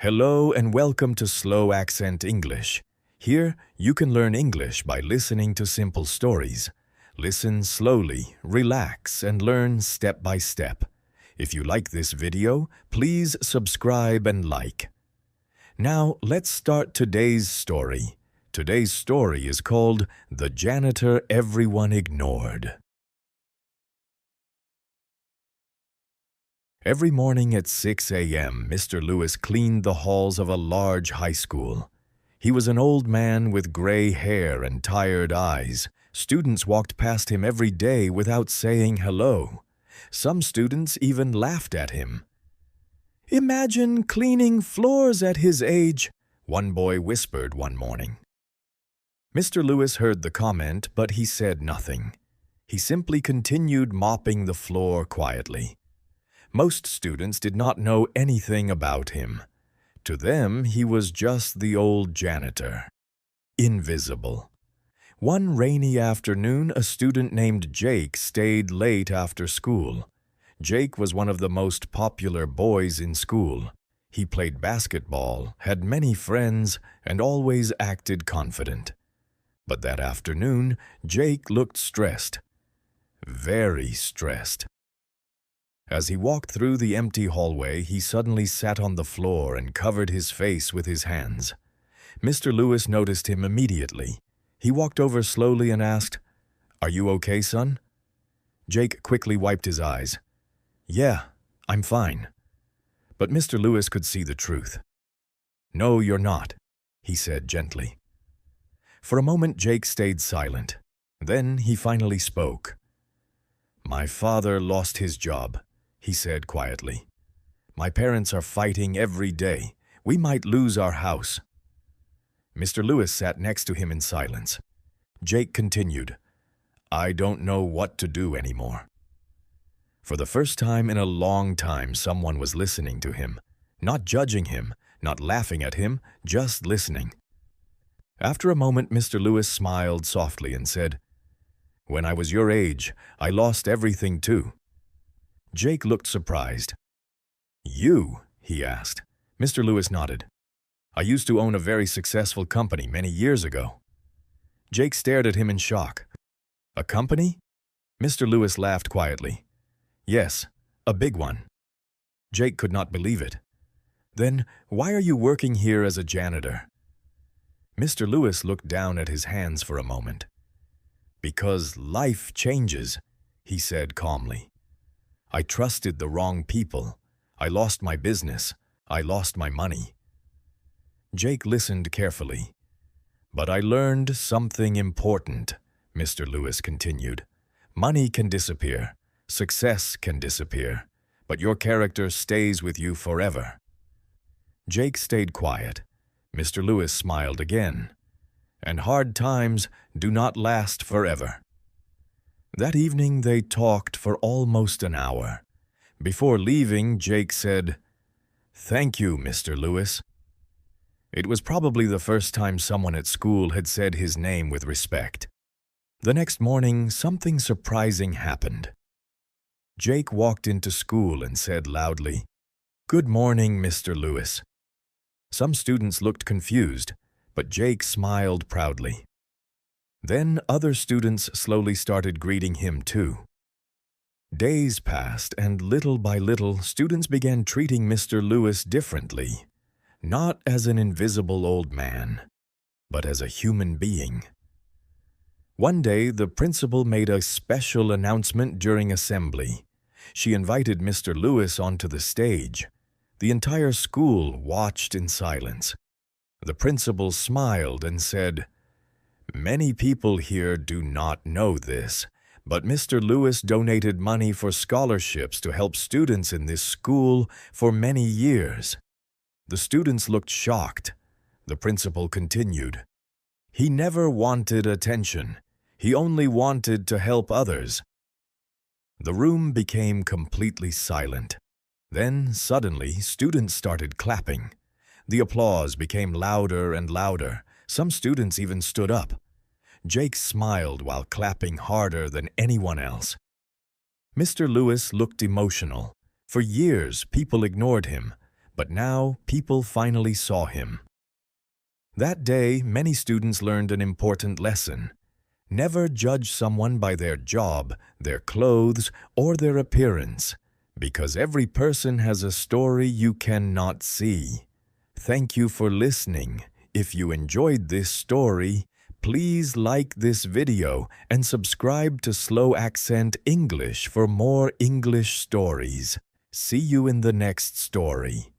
Hello and welcome to Slow Accent English. Here, you can learn English by listening to simple stories. Listen slowly, relax, and learn step by step. If you like this video, please subscribe and like. Now, let's start today's story. Today's story is called The Janitor Everyone Ignored. Every morning at 6 a.m., Mr. Lewis cleaned the halls of a large high school. He was an old man with gray hair and tired eyes. Students walked past him every day without saying hello. Some students even laughed at him. "Imagine cleaning floors at his age," one boy whispered one morning. Mr. Lewis heard the comment, but he said nothing. He simply continued mopping the floor quietly. Most students did not know anything about him. To them, he was just the old janitor. Invisible. One rainy afternoon, a student named Jake stayed late after school. Jake was one of the most popular boys in school. He played basketball, had many friends, and always acted confident. But that afternoon, Jake looked stressed. Very stressed. As he walked through the empty hallway, he suddenly sat on the floor and covered his face with his hands. Mr. Lewis noticed him immediately. He walked over slowly and asked, "Are you okay, son?" Jake quickly wiped his eyes. "Yeah, I'm fine." But Mr. Lewis could see the truth. "No, you're not," he said gently. For a moment, Jake stayed silent. Then he finally spoke. "My father lost his job," he said quietly. "My parents are fighting every day. We might lose our house." Mr. Lewis sat next to him in silence. Jake continued, "I don't know what to do anymore." For the first time in a long time, someone was listening to him, not judging him, not laughing at him, just listening. After a moment, Mr. Lewis smiled softly and said, "When I was your age, I lost everything too." Jake looked surprised. "You?" he asked. Mr. Lewis nodded. "I used to own a very successful company many years ago." Jake stared at him in shock. "A company?" Mr. Lewis laughed quietly. "Yes, a big one." Jake could not believe it. "Then why are you working here as a janitor?" Mr. Lewis looked down at his hands for a moment. "Because life changes," he said calmly. "I trusted the wrong people. I lost my business. I lost my money." Jake listened carefully. "But I learned something important," Mr. Lewis continued. "Money can disappear. Success can disappear. But your character stays with you forever." Jake stayed quiet. Mr. Lewis smiled again. "And hard times do not last forever." That evening they talked for almost an hour. Before leaving, Jake said, "Thank you, Mr. Lewis." It was probably the first time someone at school had said his name with respect. The next morning, something surprising happened. Jake walked into school and said loudly, "Good morning, Mr. Lewis." Some students looked confused, but Jake smiled proudly. Then other students slowly started greeting him too. Days passed, and little by little, students began treating Mr. Lewis differently, not as an invisible old man, but as a human being. One day, the principal made a special announcement during assembly. She invited Mr. Lewis onto the stage. The entire school watched in silence. The principal smiled and said, "Many people here do not know this, but Mr. Lewis donated money for scholarships to help students in this school for many years." The students looked shocked. The principal continued, "He never wanted attention. He only wanted to help others." The room became completely silent. Then, suddenly, students started clapping. The applause became louder and louder. Some students even stood up. Jake smiled while clapping harder than anyone else. Mr. Lewis looked emotional. For years, people ignored him, but now people finally saw him. That day, many students learned an important lesson. Never judge someone by their job, their clothes, or their appearance, because every person has a story you cannot see. Thank you for listening. If you enjoyed this story, please like this video and subscribe to Slow Accent English for more English stories. See you in the next story.